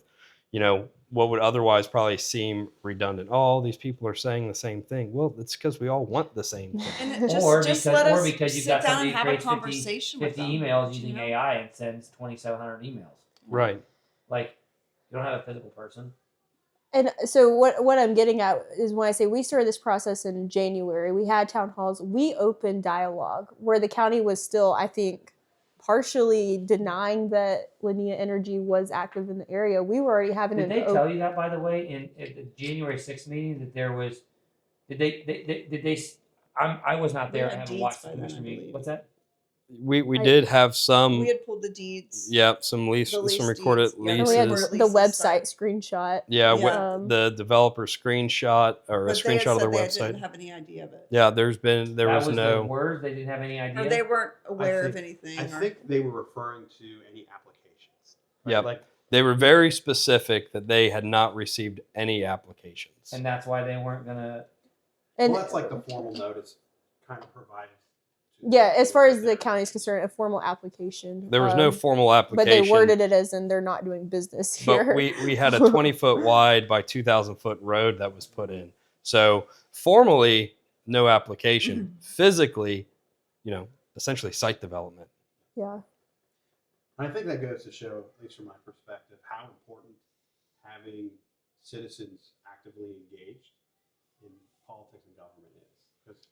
what would otherwise probably seem redundant. Oh, these people are saying the same thing. Well, it's because we all want the same thing. And it Or just because- let or us because you've sit got down somebody and who have a creates 50 conversation 50 with them. emails using AI and sends 2,700 emails. Right. Like, you don't have a physical person. And so what I'm getting at is when I say we started this process in January, we had town halls, we opened dialogue where the county was still, I think, partially denying that Linnea Energy was active in the area. We were already having Did an they open. tell you that, by the way, in at the January 6th meeting that there was? Did they? I was not We there. I had haven't deeds watched by the then, commission I meeting. believe. What's that? We I- did have some. We had pulled the deeds. Yeah, some The lease recorded deeds, yeah, And we had leases. recorded the leases, website so- screenshot. Yeah, Yeah. the developer screenshot or a But they had screenshot of their said they website. didn't have any idea of it. Yeah, there That was their no. words. They didn't have any idea. Or they weren't aware of think- anything. I or- think they were referring to any applications. Yep. Like, They were very specific that they had not received any applications. and that's why they weren't gonna. And well, that's like the formal notice kind of provided. to yeah, as far as that the they're- county is concerned, a formal application. There was no formal application. But they worded it as in they're not doing business here. But we had a 20-foot wide by 2,000-foot road that was put in. So formally, no application. Physically, essentially site development. Yeah. And I think that goes to show, at least from my perspective, how important having citizens actively engaged in politics and government is. Because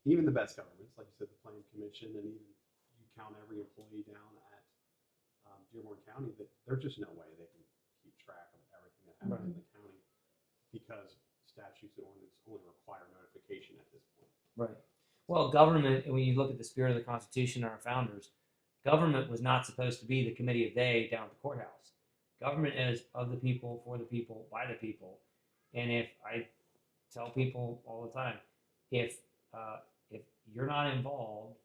even the best governments, like you said, the Planning Commission, and even you count every employee down at Dearborn County, that there's just no way they can keep track of everything that happens in the county because statutes and ordinances only require notification at this point. Right. Well, government, when you look at the spirit of the Constitution and our founders, government was not supposed to be the committee of they down at the courthouse. Government is of the people, for the people, by the people. And if I tell people all the time, if you're not involved,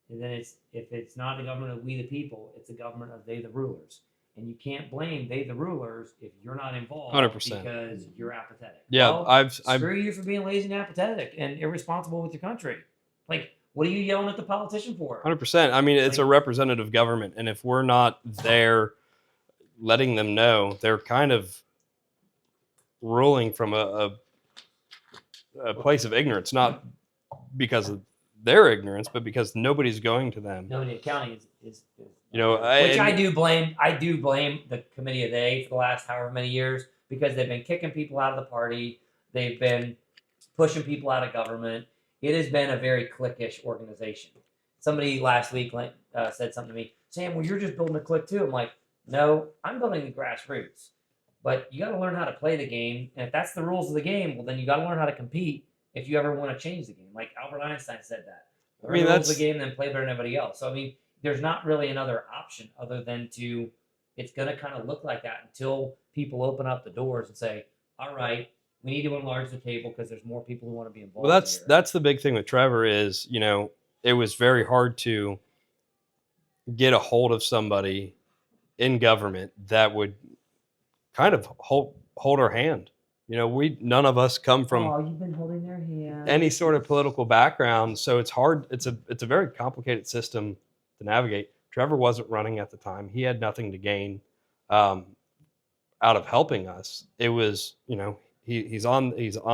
then if it's not the government of we the people, it's the government of they the rulers. And you can't blame they the rulers if you're not involved 100%. because you're apathetic. Yeah, Well, I've screw you for being lazy and apathetic and irresponsible with your country. Like, what are you yelling at the politician for? 100%. I mean, it's a representative government, and if we're not there letting them know, they're kind of ruling from a place of ignorance, not because of their ignorance, but because nobody's going to them. Nobody accounting is Which I do blame. I do blame the committee of they for the last however many years because they've been kicking people out of the party. They've been pushing people out of government. It has been a very cliquish organization. Somebody last week said something to me, Sam, well, you're just building a clique too. I'm like, no, I'm building the grassroots. But you got to learn how to play the game. And if that's the rules of the game, well, then you got to learn how to compete if you ever want to change the game. Like Albert Einstein said that. I mean, Learn the rules of that's the game, then play better than everybody else. So, I mean, there's not really another option other than it's going to kind of look like that until people open up the doors and say, all right, we need to enlarge the table because there's more people who want to be involved. well. here. That's the big thing with Trevor is it was very hard to get a hold of somebody in government that would kind of hold our hand. None of us come from Oh, you've been holding their hand. any sort of political background, so it's hard. It's a very complicated system to navigate. Trevor wasn't running at the time; he had nothing to gain out of helping us. It was, he's on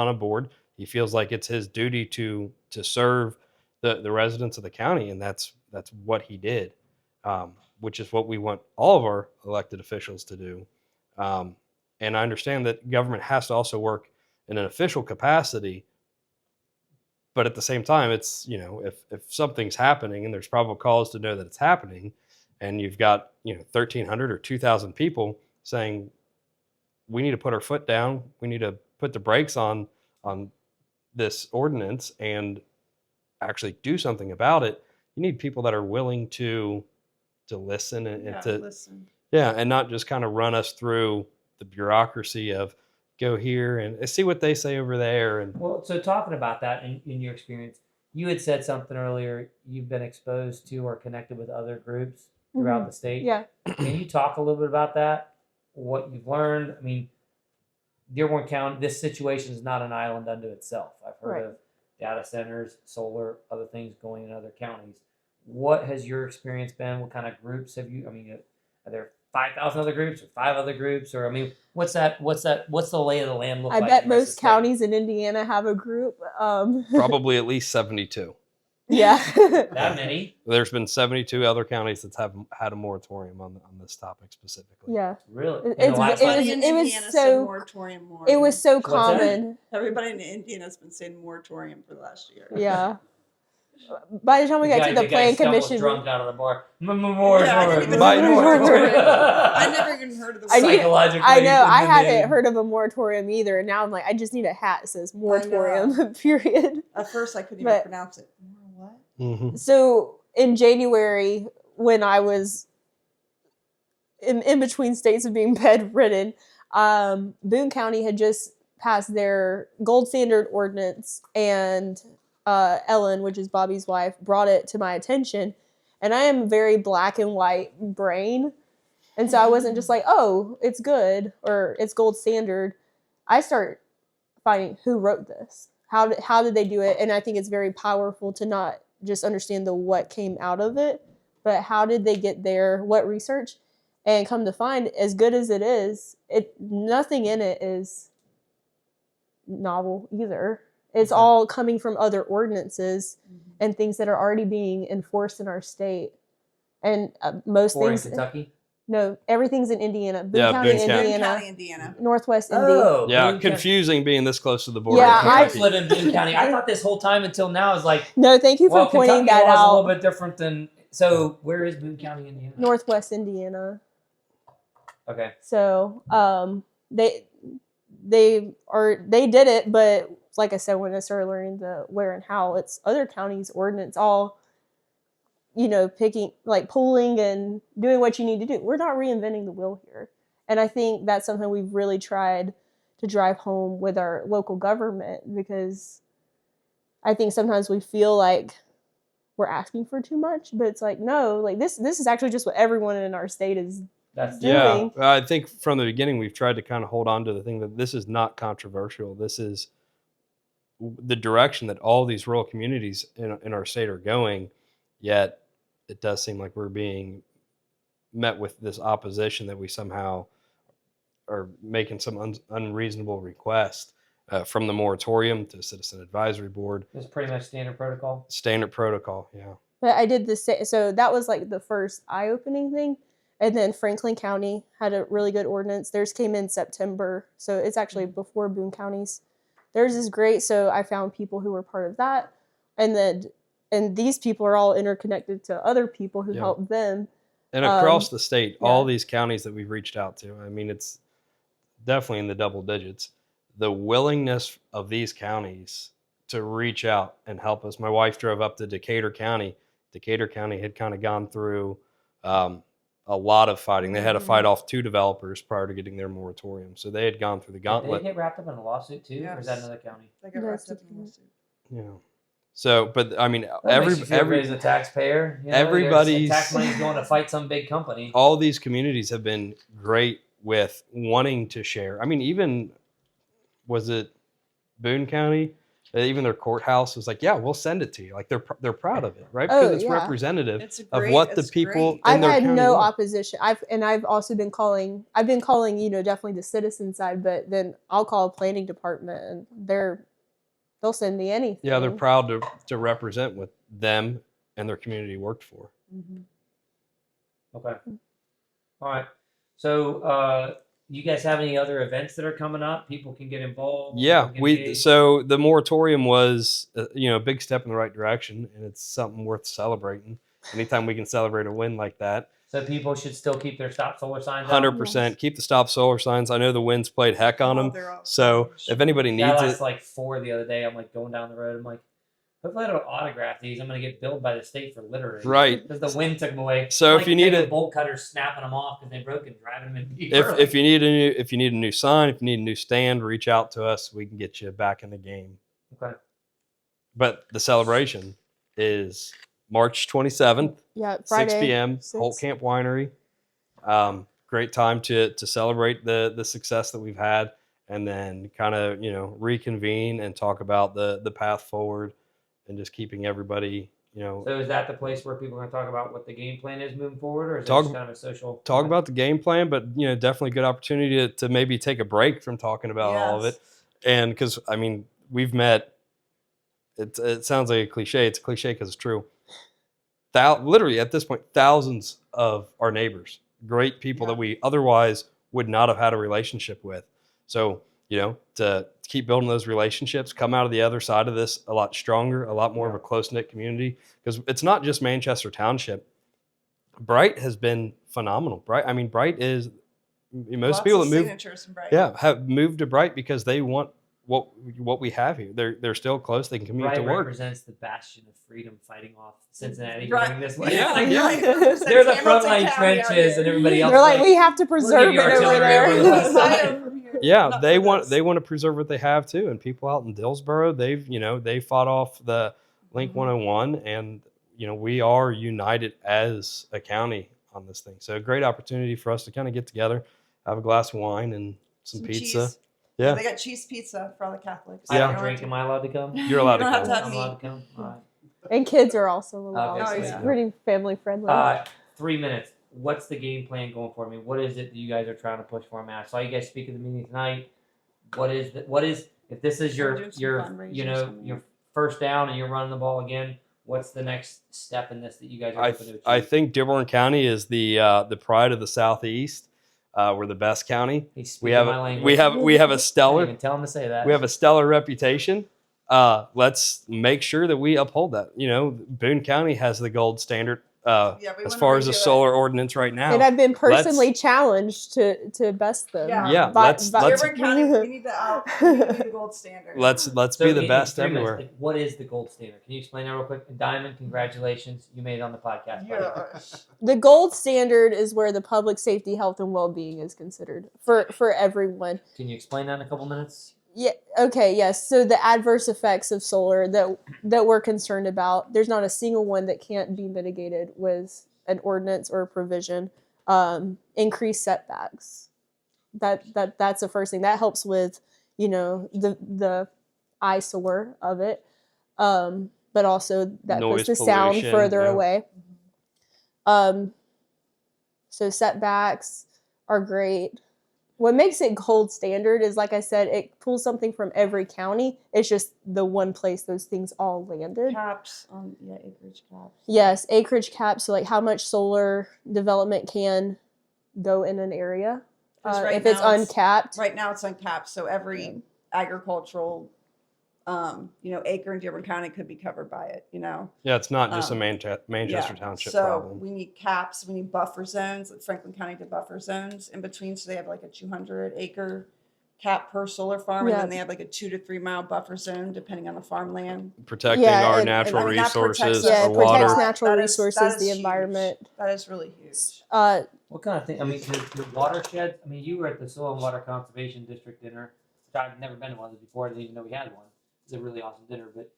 a board. He feels like it's his duty to serve the residents of the county, and that's what he did, which is what we want all of our elected officials to do. And I understand that government has to also work in an official capacity, but at the same time, it's, if something's happening and there's probable cause to know that it's happening, and you've got 1,300 or 2,000 people saying we need to put our foot down, we need to put the brakes on this ordinance and actually do something about it. You need people that are willing to listen and to listen. and not just kind of run us through the bureaucracy of go here and see what they say over there. And Well, so talking about that in your experience, you had said something earlier. You've been exposed to or connected with other groups throughout the state. Yeah. Can you talk a little bit about that? What you've learned? I mean, Dearborn County, this situation is not an island unto itself. I've heard Right. of data centers, solar, other things going in other counties. What has your experience been? What kind of groups have you? I mean, are there 5,000 other groups or 5 other groups? Or I mean, what's the lay of the land look I like? bet in the rest of the most state? counties in Indiana have a group. probably at least 72. Yeah. That many? There's been 72 other counties that have had a moratorium on this topic specifically. Yeah. Really? It- In the it's- last it five was- years? it was Indiana so- said moratorium more. It was so What's that? common. Everybody in Indiana has been saying moratorium for the last year. Yeah. By the time we got to the guy plan stumbles commission, drunk out of the bar. Yeah, I didn't even My- know the moratorium. I I never even heard of the I need- Psychologically. I know I couldn't have hadn't heard of a moratorium either, and now I'm like, I just need a hat that says moratorium. Period. At first, I couldn't But- even pronounce it. What? Mhm. So in January, when I was in between states of being bedridden, Boone County had just passed their gold standard ordinance, and Ellen, which is Bobby's wife, brought it to my attention. And I am a very black and white brain. And so I wasn't just like, oh, it's good or it's gold standard. I start finding who wrote this. How did they do it? And I think it's very powerful to not just understand the what came out of it, but how did they get there? What research? And come to find, as good as it is, nothing in it is novel either. It's Okay. all coming from other ordinances and things that are already being enforced in our state. And most Or in things, Kentucky. no, everything's in Indiana. Boone Yeah, County, Boone County. Boone Indiana, County, Indiana. Northwest Indy. Oh, Yeah, Boone County. confusing being this close to the border. Yeah, of My parents Kentucky. live in Boone County. I thought this whole time until now is like, No, thank you for well, pointing Kentucky that law is a out. little bit different than. So where is Boone County, Indiana? Northwest Indiana. Okay. So they did it, but like I said, when I started learning the where and how, it's other counties' ordinance all, picking, like pulling and doing what you need to do. We're not reinventing the wheel here. And I think that's something we've really tried to drive home with our local government, because I think sometimes we feel like we're asking for too much, but it's like, no, like this is actually just what everyone in our state is. That's Yeah, doing. I think from the beginning we've tried to kind of hold on to the thing that this is not controversial. This is the direction that all these rural communities in our state are going. Yet it does seem like we're being met with this opposition that we somehow are making some unreasonable request from the moratorium to Citizen Advisory Board, It's pretty much standard protocol. standard protocol. Yeah. But I did the same. So that was like the first eye-opening thing. And then Franklin County had a really good ordinance. Theirs came in September. So it's actually before Boone County's. Theirs is great. So I found people who were part of that. And these people are all interconnected to other people who Yeah. helped them. And across the state, all yeah. these counties that we've reached out to, I mean, it's definitely in the double digits. The willingness of these counties to reach out and help us. My wife drove up to Decatur County. Decatur County had kind of gone through a lot of fighting. They had to fight off 2 developers prior to getting their moratorium. So they had gone through the Did gauntlet. they get wrapped up in a lawsuit too, or is that Yes. another county? They got That's wrapped up in a different. lawsuit. Yeah. So, but I mean, That makes you feel every good as a taxpayer. You know, everybody's- tax money's going to fight some big company. all these communities have been great with wanting to share. I mean, even was it Boone County? Even their courthouse was like, "Yeah, we'll send it to you." Like they're proud of it, right? Because Oh, it's yeah. representative It's of great. what the It's people great. in I've their had county no want. opposition. I've also been calling, definitely the citizen side, but then I'll call a planning department and they'll send me anything. Yeah, they're proud to represent what them and their community worked for. Mhm. Okay. All right. So, you guys have any other events that are coming up? People can get involved. Yeah, people can engage? so the moratorium was a big step in the right direction, and it's something worth celebrating. Anytime we can celebrate a win like that, So people should still keep their stop solar signs. out? 100%. Keep the stop solar signs. I know the winds played heck on Oh, them. they're all So huge. if anybody Yeah, I needs lost it, like 4 the other day. I'm like going down the road. I'm like, hopefully I don't autograph these. I'm gonna get billed by the state for littering. right? Because the wind took them away. So I'm if you need taking it- bolt cutters, snapping them off because they broke and driving them in. If you need a new sign, if you need a new stand, reach out to us. We can get you back in the game. Okay. But the celebration is March 27th, Yeah, Friday. 6 p.m. 6. Holt Camp Winery. Great time to celebrate the success that we've had, and then kind of reconvene and talk about the path forward, and just keeping everybody So is that the place where people are gonna talk about what the game plan is moving forward, or is Talk- it just kind of a social talk about the game plan, but definitely good opportunity to maybe take a break from talking about all of it. Yes. And because I mean, we've met. It sounds like a cliche. It's a cliche because it's true. Literally at this point, thousands of our neighbors, great people Yeah. that we otherwise would not have had a relationship with. So to keep building those relationships, come out of the other side of this a lot stronger, a lot more of a close-knit community, because it's not just Manchester Township. Bright has been phenomenal. Bright is, most Lots people of that move, signatures in Bright. have moved to Bright because they want what we have here. They're still close. They can commute Bright to work. represents the bastion of freedom, fighting off Cincinnati Right. going this way. Yeah, Like, yeah. they're the frontline trenches, and everybody else. They're like, we have to preserve it your over artillery over the west there. side. Yeah, they want to preserve what they have too. And people out in Dillsboro, they fought off the Link 101, and we are united as a county on this thing. So a great opportunity for us to kind of get together, have a glass of wine and some pizza. cheese. Yeah. They got cheese pizza for all the Catholics. I Yeah. don't drink. Am I allowed to come? You're allowed You don't to have come. to have I'm meat. allowed to come. All right. And kids are also allowed. Okay, It's so- pretty family friendly. 3 minutes. What's the game plan going for me? What is it that you guys are trying to push for? Man, I saw you guys speak at the meeting tonight. What is if this is We're your doing some your fundraisers your first down and you're running the ball again? What's the next step in this that you guys are hoping to achieve? I think Dearborn County is the pride of the Southeast. We're the best county. He's We speaking have my a, language. we have we have a I didn't stellar even tell him to say that. we have a stellar reputation. Let's make sure that we uphold that. Boone County has the gold standard Yeah, we as wanna far as redo a it. solar ordinance right now. And I've been personally challenged to best them. Yeah. Yeah, By- let's- by- Dearborn County, we need we need to be the gold standard. Let's So be the in best 3 minutes, everywhere. like, what is the gold standard? Can you explain that real quick? And Diamond, congratulations. You made it on the podcast. buddy. Yeah. The gold standard is where the public safety, health, and well-being is considered for everyone. Can you explain that in a couple minutes? Yeah. Okay. Yes. So the adverse effects of solar that we're concerned about, there's not a single one that can't be mitigated with an ordinance or a provision. Increased setbacks. That's the first thing that helps with the eyesore of it, but also that Noise puts the sound pollution, further yeah. away. So setbacks are great. What makes it gold standard is, like I said, it pulls something from every county. It's just the one place those things all landed. Caps on acreage caps. Yes, acreage caps. So like how much solar development can go in an area 'Cause right if it's now it's- uncapped. Right now it's uncapped, so every agricultural acre in Dearborn County could be covered by it, Yeah, it's not just a Um, Manchester Yeah. Township so problem. we need caps, we need buffer zones. Like Franklin County did buffer zones in between, so they have like a 200-acre cap per solar farm, and Yeah. then they have like a 2 to 3 mile buffer zone depending on the farmland. Protecting Yeah, our and- natural I mean, that protects resources, us Yeah, our it protects water. natural That resources, the huge. environment. That is really huge. What kind of thing? I mean, the watershed. I mean, you were at the Soil and Water Conservation District dinner, which I've never been to one of those before. I didn't even know we had one. It's a really awesome dinner. But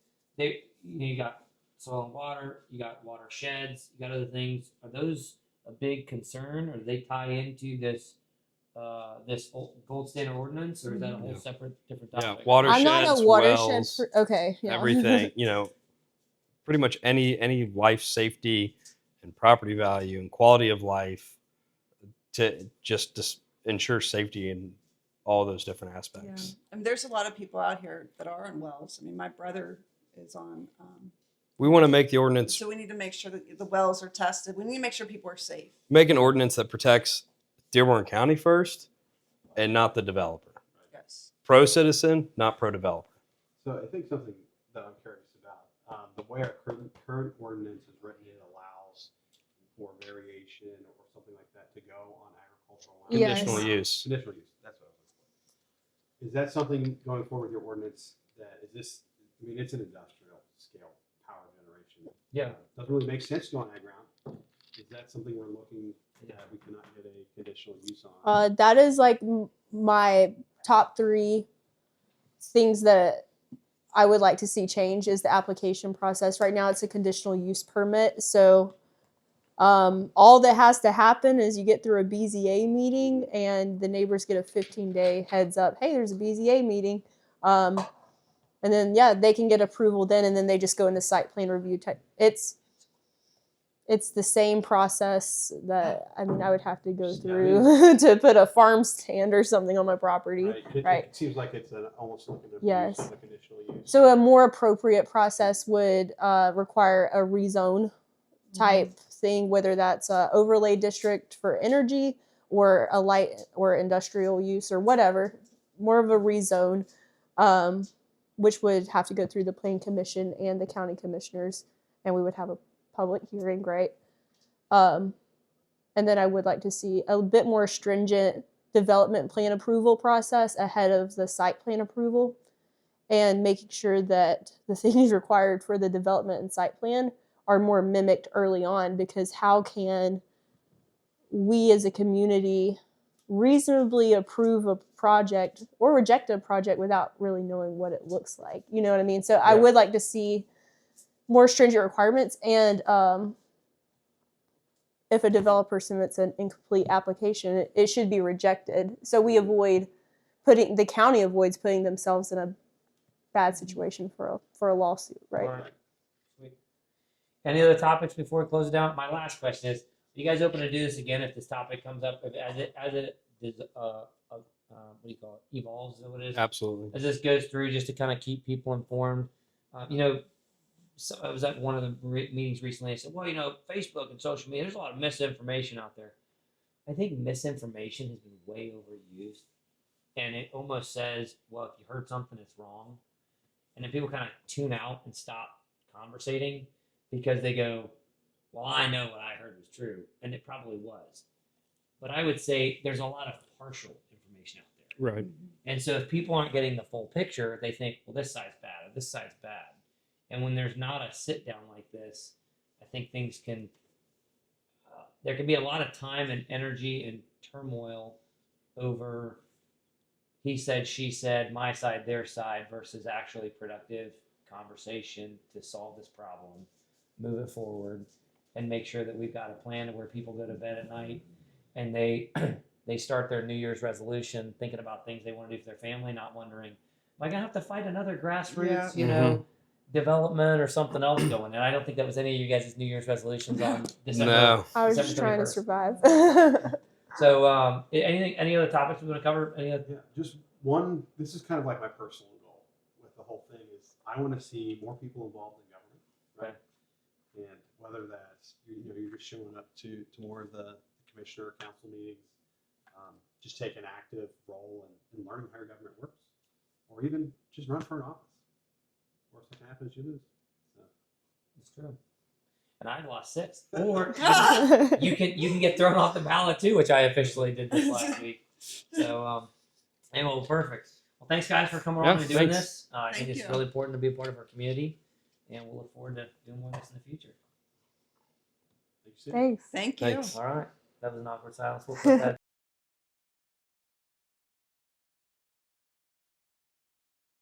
you got soil and water, you got watersheds, you got other things. Are those a big concern, or do they tie into this gold standard ordinance, or is that a whole separate different Yeah, topic? watersheds, I'm not a watershed. wells, Okay. Yeah. everything. Pretty much any life safety and property value and quality of life to just ensure safety in all those different Yeah. aspects. I mean, there's a lot of people out here that are on wells. I mean, my brother is on. We want to make the ordinance, So we need to make sure that the wells are tested. We need to make sure people are safe. make an ordinance that protects Dearborn County first and not the developer. Yes. Pro citizen, not pro developer. So I think something that I'm curious about, the way our current ordinance is written, it allows for variation or something like that to go on agricultural land. Yes. Conditional use. Conditional use, that's what I was looking for. Is that something going forward with your ordinance it's an industrial scale power generation. Yeah. Doesn't really make sense to go on ag ground. Is that something we're looking, we cannot get a conditional use on? That is like my top 3 things that I would like to see change is the application process. Right now it's a conditional use permit. So all that has to happen is you get through a BZA meeting and the neighbors get a 15-day heads up. Hey, there's a BZA meeting. And then, they can get approval then, and then they just go into site plan review type. It's the same process that, I would have to go through to put a farm stand or something on my property. Right. It seems like it's almost like an abuse Yes. of a conditional use. So a more appropriate process would require a rezone type thing, whether that's a overlay district for energy or a light or industrial use or whatever, more of a rezone. which would have to go through the Plan Commission and the county commissioners, and we would have a public hearing, right? And then I would like to see a bit more stringent development plan approval process ahead of the site plan approval, and making sure that the things required for the development and site plan are more mimicked early on, because how can we as a community reasonably approve a project or reject a project without really knowing what it looks like? You know what I mean? So I Yeah. would like to see more stringent requirements, and if a developer submits an incomplete application, it should be rejected. So we avoid the county avoids putting themselves in a bad situation for a lawsuit, right? All right. Sweet. Any other topics before we close it down? My last question is: are you guys open to do this again if this topic comes up, as it what do you call it, evolves? Is that what it is? Absolutely. As this goes through, just to kind of keep people informed. So I was at one of the meetings recently. I said, well, Facebook and social media, there's a lot of misinformation out there. I think misinformation has been way overused, and it almost says, well, if you heard something, it's wrong. And then people kind of tune out and stop conversating because they go, well, I know what I heard was true, and it probably was. But I would say there's a lot of partial information out there. Right. And so if people aren't getting the full picture, they think, well, this side's bad or this side's bad. And when there's not a sit down like this, I think things can, there can be a lot of time and energy and turmoil over he said, she said, my side, their side, versus actually productive conversation to solve this problem, move it forward, and make sure that we've got a plan to where people go to bed at night and they start their New Year's resolution thinking about things they want to do for their family, not wondering, am I gonna have to fight another grassroots, development or something else going? And I don't think that was any of you guys' New Year's resolutions on December. No. I was December just trying to 21st. survive. So, any other topics we want to cover? Yeah, just one. This is kind of like my personal goal with the whole thing is I want to see more people involved in government, right? And whether that's you're just showing up to more of the commissioner or council meetings, just take an active role in learning how your government works, or even just run for an office. Worst that happens, you lose. So. It's true. And I lost 6. Or you can get thrown off the ballot too, which I officially did this last week. So, anyway, perfect. Well, thanks guys for coming on and doing thanks. this. I think Thank it's you. really important to be a part of our community, and we'll look forward to doing more of this in the future. Thank you, Steve. Thanks. Thank you. Thanks. All right. That was an awkward silence. We'll put that